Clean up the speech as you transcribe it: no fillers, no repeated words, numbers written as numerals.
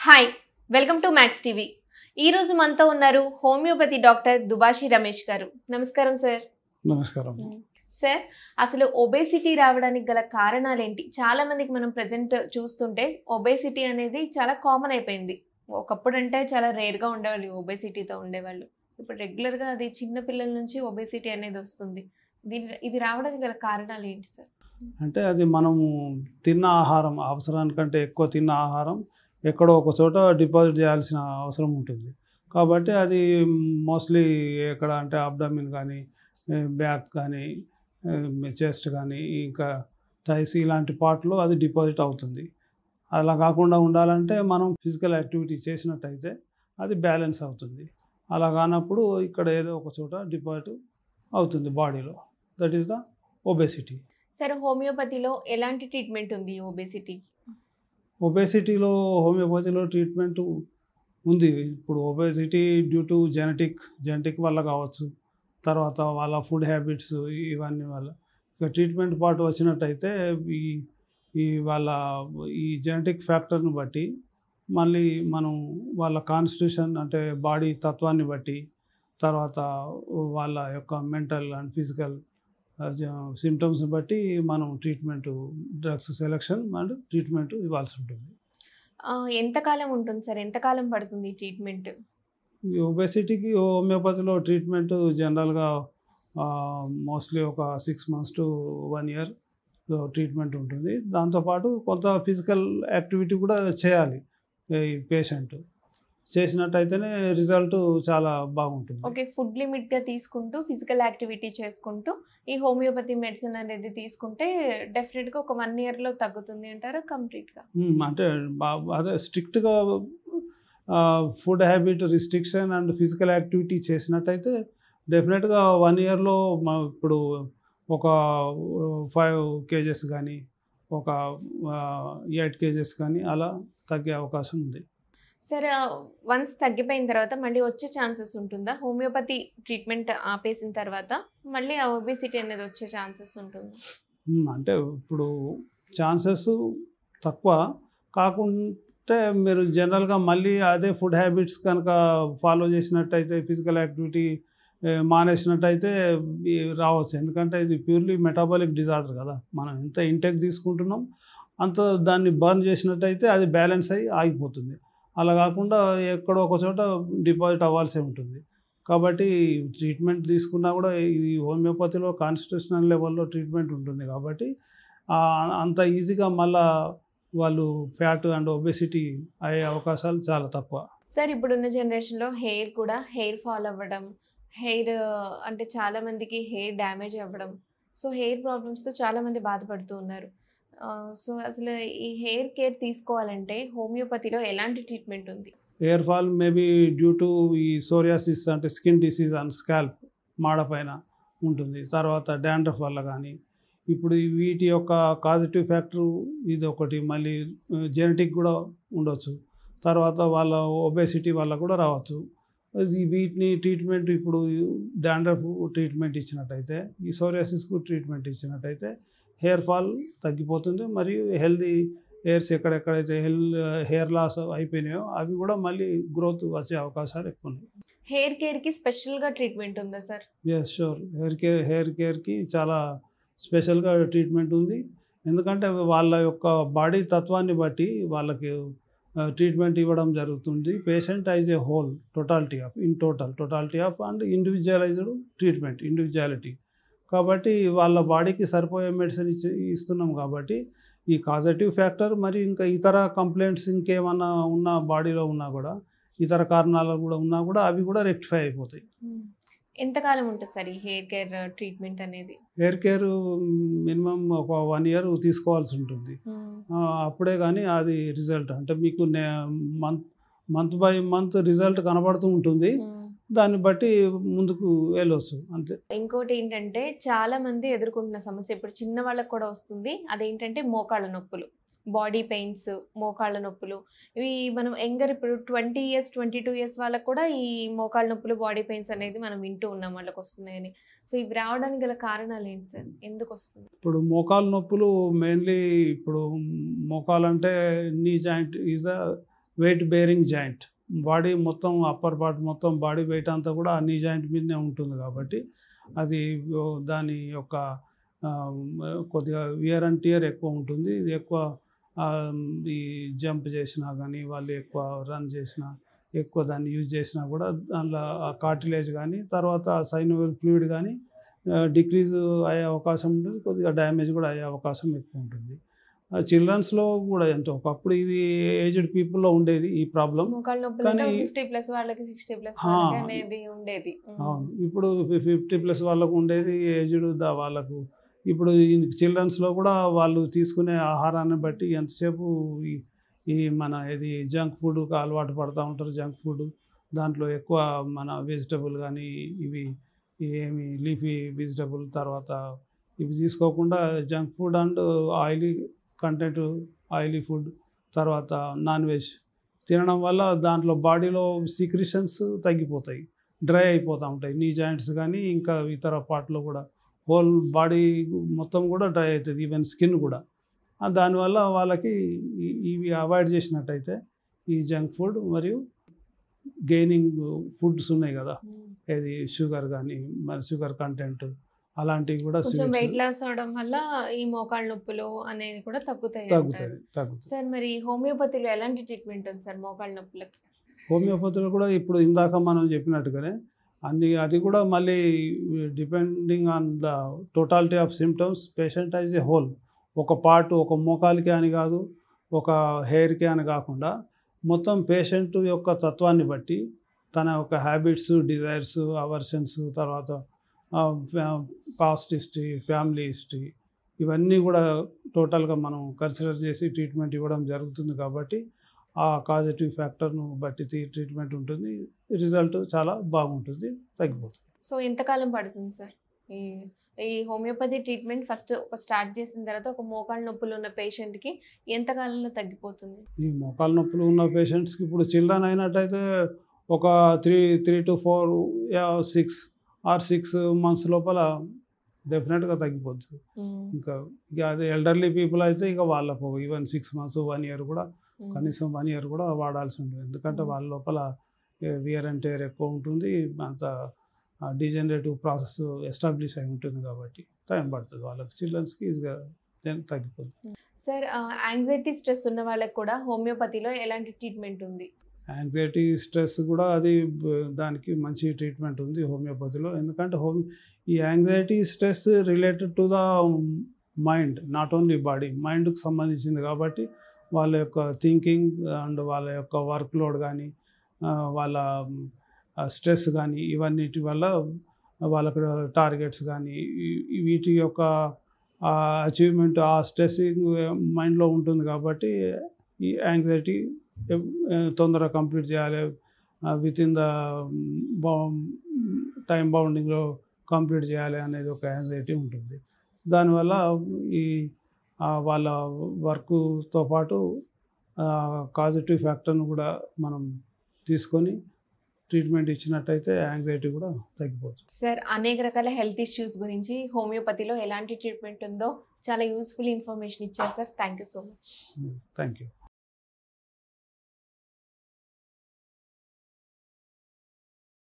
Hi welcome to max TV. ఈ రోజు మనతో ఉన్నారు హోమియోపతి డాక్టర్ దుబాషి రమేష్ గారు. నమస్కారం సార్. నమస్కారం. సార్, అసలు ఒబేసిటీ రావడానికి గల కారణాలు ఏంటి? చాలా మందికి మనం ప్రెజెంట్ చూస్తుంటే ఒబేసిటీ అనేది చాలా కామన్ అయిపోయింది. ఒకప్పుడు అంటే చాలా రేర్గా ఉండేవాళ్ళు ఒబేసిటీతో ఉండేవాళ్ళు. ఇప్పుడు రెగ్యులర్గా అది చిన్న పిల్లల నుంచి ఒబేసిటీ అనేది వస్తుంది. ఇది రావడానికి గల కారణాలు ఏంటి సార్? అంటే అది మనము తిన్న ఆహారం, అవసరానికంటే ఎక్కువ తిన్న ఆహారం ఎక్కడో ఒక చోట డిపాజిట్ చేయాల్సిన అవసరం ఉంటుంది. కాబట్టి అది మోస్ట్లీ ఎక్కడ అంటే అబ్డామిన్ కానీ, బ్యాక్ కానీ, చెస్ట్ కానీ, ఇంకా థైస్ ఇలాంటి పార్ట్లో అది డిపాజిట్ అవుతుంది. అలా కాకుండా ఉండాలంటే మనం ఫిజికల్ యాక్టివిటీ చేసినట్టయితే అది బ్యాలెన్స్ అవుతుంది. అలా కానప్పుడు ఇక్కడ ఏదో ఒక చోట డిపాజిట్ అవుతుంది బాడీలో. That is the obesity. Sir, హోమియోపతిలో ఎలాంటి ట్రీట్మెంట్ ఉంది ఒబేసిటీ? ఒబేసిటీలో హోమియోపతిలో ట్రీట్మెంట్ ఉంది. ఇప్పుడు ఒబేసిటీ డ్యూ టు జెనెటిక్ వల్ల కావచ్చు, తర్వాత వాళ్ళ ఫుడ్ హ్యాబిట్స్ ఇవన్నీ వల్ల. ఇక ట్రీట్మెంట్ పార్ట్ వచ్చినట్టయితే ఈ ఈ వాళ్ళ ఈ జెనెటిక్ ఫ్యాక్టర్ని బట్టి మళ్ళీ మనం వాళ్ళ కాన్స్టిట్యూషన్ అంటే బాడీ తత్వాన్ని బట్టి, తర్వాత వాళ్ళ యొక్క మెంటల్ అండ్ ఫిజికల్ సిమ్టమ్స్ బట్టి మనం డ్రగ్స్ సెలెక్షన్ అండ్ ట్రీట్మెంట్ ఇవ్వాల్సి ఉంటుంది. ఎంతకాలం ఉంటుంది సార్? ఎంతకాలం పడుతుంది ట్రీట్మెంట్? ఈ ఒబేసిటీకి హోమియోపతిలో ట్రీట్మెంట్ జనరల్గా మోస్ట్లీ ఒక 6 months to 1 year ట్రీట్మెంట్ ఉంటుంది. దాంతోపాటు కొంత ఫిజికల్ యాక్టివిటీ కూడా చేయాలి ఈ పేషెంట్. చేసినట్టయితేనే రిజల్ట్ చాలా బాగుంటుంది. ఓకే, ఫుడ్ లిమిట్గా తీసుకుంటూ ఫిజికల్ యాక్టివిటీ చేసుకుంటూ ఈ హోమియోపతి మెడిసిన్ అనేది తీసుకుంటే డెఫినెట్గా ఒక 1 yearలో తగ్గుతుంది అంటారా కంప్లీట్గా? అంటే అదే స్ట్రిక్ట్గా food habit restriction and physical activity చేసినట్టయితే డెఫినెట్గా 1 yearలో ఇప్పుడు ఒక 5 kgs కానీ, ఒక 8 kgs కానీ అలా తగ్గే అవకాశం ఉంది. సార్, వన్స్ తగ్గిపోయిన తర్వాత మళ్ళీ వచ్చే ఛాన్సెస్ ఉంటుందా? హోమియోపతి ట్రీట్మెంట్ ఆపేసిన తర్వాత మళ్ళీ ఆ ఒబేసిటీ అనేది వచ్చే ఛాన్సెస్ ఉంటుంది? అంటే ఇప్పుడు ఛాన్సెస్ తక్కువ కాకుంటే మీరు జనరల్గా మళ్ళీ అదే ఫుడ్ హ్యాబిట్స్ కనుక ఫాలో చేసినట్టయితే, ఫిజికల్ యాక్టివిటీ మానేసినట్టయితే రావచ్చు. ఎందుకంటే ఇది ప్యూర్లీ మెటాబాలిక్ డిజార్డర్ కదా. మనం ఎంత ఇంటేక్ తీసుకుంటున్నాం అంత దాన్ని బర్న్ చేసినట్టయితే అది బ్యాలెన్స్ అయ్యి ఆగిపోతుంది. అలా కాకుండా ఎక్కడో ఒక చోట డిపాజిట్ అవ్వాల్సి ఉంటుంది. కాబట్టి ట్రీట్మెంట్ తీసుకున్నా కూడా ఈ హోమియోపతిలో కాన్స్టిట్యూషనల్ లెవెల్లో ట్రీట్మెంట్ ఉంటుంది. కాబట్టి అంత ఈజీగా మళ్ళా వాళ్ళు ఫ్యాట్ అండ్ ఒబేసిటీ అయ్యే అవకాశాలు చాలా తక్కువ. సార్, ఇప్పుడున్న జనరేషన్లో హెయిర్ ఫాల్ అవ్వడం, అంటే చాలామందికి హెయిర్ డ్యామేజ్ అవ్వడం, సో హెయిర్ ప్రాబ్లమ్స్తో చాలామంది బాధపడుతూ ఉన్నారు. సో అసలు ఈ హెయిర్ కేర్ తీసుకోవాలంటే హోమియోపతిలో ఎలాంటి ట్రీట్మెంట్ ఉంది? Hair fall maybe due to ఈ సోరియాసిస్ అంటే స్కిన్ డిసీజ్ అండ్ స్కాల్ప్ మాడపైన ఉంటుంది. తర్వాత డాండ్రఫ్ వల్ల కానీ, ఇప్పుడు వీటి యొక్క కాజిటివ్ ఫ్యాక్టర్ ఇది ఒకటి, మళ్ళీ జెనెటిక్ కూడా ఉండొచ్చు. తర్వాత వాళ్ళ ఒబేసిటీ వల్ల కూడా రావచ్చు. వీటిని ట్రీట్మెంట్ ఇప్పుడు డాండ్రఫ్ ట్రీట్మెంట్ ఇచ్చినట్టయితే, ఈ సోరియాసిస్కు ట్రీట్మెంట్ ఇచ్చినట్టయితే హెయిర్ ఫాల్ తగ్గిపోతుంది. మరియు హెల్దీ హెయిర్స్ ఎక్కడెక్కడైతే హెయిర్ లాస్ అయిపోయినాయో అవి కూడా మళ్ళీ గ్రోత్ వచ్చే అవకాశాలు ఎక్కువ ఉన్నాయి. హెయిర్ కేర్కి స్పెషల్గా ట్రీట్మెంట్ ఉందా సార్? Yes, sure. హెయిర్ కేర్కి చాలా స్పెషల్గా ట్రీట్మెంట్ ఉంది. ఎందుకంటే వాళ్ళ యొక్క బాడీ తత్వాన్ని బట్టి వాళ్ళకి ట్రీట్మెంట్ ఇవ్వడం జరుగుతుంది. Patient as a whole, totality of and individualised treatment, individuality. కాబట్టి వాళ్ళ బాడీకి సరిపోయే మెడిసిన్ ఇస్తున్నాం. కాబట్టి ఈ కాజటివ్ ఫ్యాక్టర్ మరి ఇంకా ఇతర కంప్లైంట్స్ ఇంకేమన్నా ఉన్నా బాడీలో ఉన్నా కూడా, ఇతర కారణాలు కూడా ఉన్నా కూడా అవి కూడా రెక్టిఫై అయిపోతాయి. ఎంతకాలం ఉంటుంది సార్ ఈ హెయిర్ కేర్ ట్రీట్మెంట్ అనేది? హెయిర్ కేర్ మినిమం ఒక 1 year తీసుకోవాల్సి ఉంటుంది. అప్పుడే కానీ అది రిజల్ట్ అంటే మీకు మంత్ బై మంత్ రిజల్ట్ కనబడుతూ ఉంటుంది. దాన్ని బట్టి ముందుకు వెళ్ళొచ్చు అంతే. ఇంకోటి ఏంటంటే చాలా మంది ఎదుర్కొంటున్న సమస్య ఇప్పుడు చిన్న వాళ్ళకి కూడా వస్తుంది. అదేంటంటే మోకాళ్ళ నొప్పులు, బాడీ పెయిన్స్, మోకాళ్ళ నొప్పులు. ఇవి మనం ఇప్పుడు 20 years 22 years వాళ్ళకు కూడా ఈ మోకాళ్ళ నొప్పులు, బాడీ పెయిన్స్ అనేది మనం వింటూ ఉన్నాం వాళ్ళకి వస్తున్నాయని. సో ఇవి రావడానికి గల కారణాలు ఏంటి సార్? ఎందుకు వస్తుంది? ఇప్పుడు మోకాళ్ళ నొప్పులు మెయిన్లీ ఇప్పుడు మోకాలంటే knee joint is the weight bearing joint. Body మొత్తం అప్పర్ పార్ట్ మొత్తం బాడీ వెయిట్ అంతా కూడా ఆ నీ జాయింట్ మీదనే ఉంటుంది కాబట్టి అది దాని యొక్క కొద్దిగా వియర్ అండ్ టియర్ ఎక్కువ ఉంటుంది. ఇది ఎక్కువ ఈ జంప్ చేసినా కానీ వాళ్ళు ఎక్కువ రన్ చేసినా ఎక్కువ దాన్ని యూజ్ చేసినా కూడా దానిలో ఆ కార్టిలేజ్ కానీ తర్వాత సైనోవియల్ ఫ్లూయిడ్ కానీ డిక్రీజ్ అయ్యే అవకాశం ఉంటుంది. కొద్దిగా డ్యామేజ్ కూడా అయ్యే అవకాశం ఎక్కువ ఉంటుంది. చిల్డ్రన్స్లో కూడా ఎంతో ఒకప్పుడు ఇది ఏజ్డ్ పీపుల్లో ఉండేది ఈ ప్రాబ్లం. మోకాళ్ళ నొప్పులు కానీ 50+ వాళ్ళకి 60+ వాళ్ళకి అనేది ఉండేది. అవును, ఇప్పుడు 50+ వాళ్ళకు ఉండేది, ఏజ్డ్ వాళ్ళకు. ఇప్పుడు ఈ చిల్డ్రన్స్లో కూడా వాళ్ళు తీసుకునే ఆహారాన్ని బట్టి ఎంతసేపు ఈ మన ఇది జంక్ ఫుడ్కి అలవాటు పడుతూ ఉంటారు. జంక్ ఫుడ్ దాంట్లో ఎక్కువ మన వెజిటబుల్ కానీ ఇవి ఏమి లీఫీ వెజిటబుల్ తర్వాత ఇవి తీసుకోకుండా junk food and oily content, oily food తర్వాత నాన్ వెజ్ తినడం వల్ల దాంట్లో బాడీలో సీక్రిషన్స్ తగ్గిపోతాయి, డ్రై అయిపోతూ ఉంటాయి. నీ జాయింట్స్ కానీ ఇంకా ఇతర పార్ట్లో కూడా హోల్ బాడీ మొత్తం కూడా డ్రై అవుతుంది, ఈవెన్ స్కిన్ కూడా. దానివల్ల వాళ్ళకి ఇవి అవాయిడ్ చేసినట్టయితే ఈ జంక్ ఫుడ్ మరియు గెయినింగ్ ఫుడ్స్ ఉన్నాయి కదా, ఏది షుగర్ కానీ మరి షుగర్ కంటెంట్ అలాంటివి కూడా కొంచెం వెయిట్ లాస్ అవడం వల్ల ఈ మోకాళ్ళ నొప్పులు అనేది కూడా తగ్గుతాయి. సార్ మరి హోమియోపతిలో ఎలాంటి ట్రీట్మెంట్ ఉంది సార్ మోకాళ్ళ నొప్పులకి? హోమియోపతిలో కూడా ఇప్పుడు ఇందాక మనం చెప్పినట్టుగానే అది కూడా మళ్ళీ depending on the totality of symptoms patient as a whole. ఒక పార్ట్ ఒక మోకాలికి అని కాదు, ఒక హెయిర్కి అని కాకుండా మొత్తం పేషెంట్ యొక్క తత్వాన్ని బట్టి తన యొక్క హ్యాబిట్స్, డిజైర్స్, అవర్షన్స్ తర్వాత పాస్ట్ హిస్టరీ, ఫ్యామిలీ హిస్టరీ ఇవన్నీ కూడా టోటల్గా మనం కన్సిడర్ చేసి ట్రీట్మెంట్ ఇవ్వడం జరుగుతుంది. కాబట్టి ఆ కాజేటివ్ ఫ్యాక్టర్ను బట్టి ట్రీట్మెంట్ ఉంటుంది. రిజల్ట్ చాలా బాగుంటుంది, తగ్గిపోతుంది. సో ఎంతకాలం పడుతుంది సార్ ఈ హోమియోపతి ట్రీట్మెంట్? ఫస్ట్ ఒక స్టార్ట్ చేసిన తర్వాత ఒక మోకాళ్ళ నొప్పులు ఉన్న పేషెంట్కి ఎంతకాలంలో తగ్గిపోతుంది? ఈ మోకాళ్ళ నొప్పులు ఉన్న పేషెంట్స్కి ఇప్పుడు చిల్డ్రన్ అయినట్టయితే ఒక 3 to 6 months లోపల డెఫినెట్గా తగ్గిపోతుంది. ఇంకా అది ఎల్డర్లీ పీపుల్ అయితే ఇక వాళ్ళకు ఈవెన్ 6 months 1 year కూడా కనీసం 1 year కూడా వాడాల్సి ఉంటుంది. ఎందుకంటే వాళ్ళ లోపల వియర్ అండ్ టేర్ ఎక్కువ ఉంటుంది, అంత డిజనరేటివ్ ప్రాసెస్ ఎస్టాబ్లిష్ అయి ఉంటుంది కాబట్టి టైం పడుతుంది. వాళ్ళకి చిల్డ్రన్స్కి ఈజీగా తగ్గిపోతుంది. సార్ యాంగ్జైటీ స్ట్రెస్ ఉన్న వాళ్ళకి కూడా హోమియోపతిలో ఎలాంటి ట్రీట్మెంట్ ఉంది? యాంగ్జైటీ స్ట్రెస్ కూడా అది దానికి మంచి ట్రీట్మెంట్ ఉంది హోమియోపతిలో. ఎందుకంటే ఈ anxiety stress related to the mind, not only body, మైండ్కి సంబంధించింది కాబట్టి వాళ్ళ యొక్క థింకింగ్ అండ్ వాళ్ళ యొక్క వర్క్ లోడ్ కానీ వాళ్ళ స్ట్రెస్ కానీ ఇవన్నిటి వల్ల వాళ్ళకి టార్గెట్స్ కానీ వీటి యొక్క అచీవ్మెంట్ ఆ స్ట్రెస్సింగ్ మైండ్లో ఉంటుంది. కాబట్టి ఈ యాంగ్జైటీ తొందరగా కంప్లీట్ చేయాలి, విత్ ఇన్ ద టైం బౌండింగ్లో కంప్లీట్ చేయాలి అనేది ఒక యాంగ్జైటీ ఉంటుంది. దానివల్ల ఈ వాళ్ళ వర్క్తో పాటు కాజిటివ్ ఫ్యాక్టర్ను కూడా మనం తీసుకొని ట్రీట్మెంట్ ఇచ్చినట్టయితే యాంగ్జైటీ కూడా తగ్గిపోతుంది. సార్ అనేక రకాల హెల్త్ ఇష్యూస్ గురించి హోమియోపతిలో ఎలాంటి ట్రీట్మెంట్ ఉందో చాలా యూస్ఫుల్ ఇన్ఫర్మేషన్ ఇచ్చారు sir. Thank you so much. Thank you.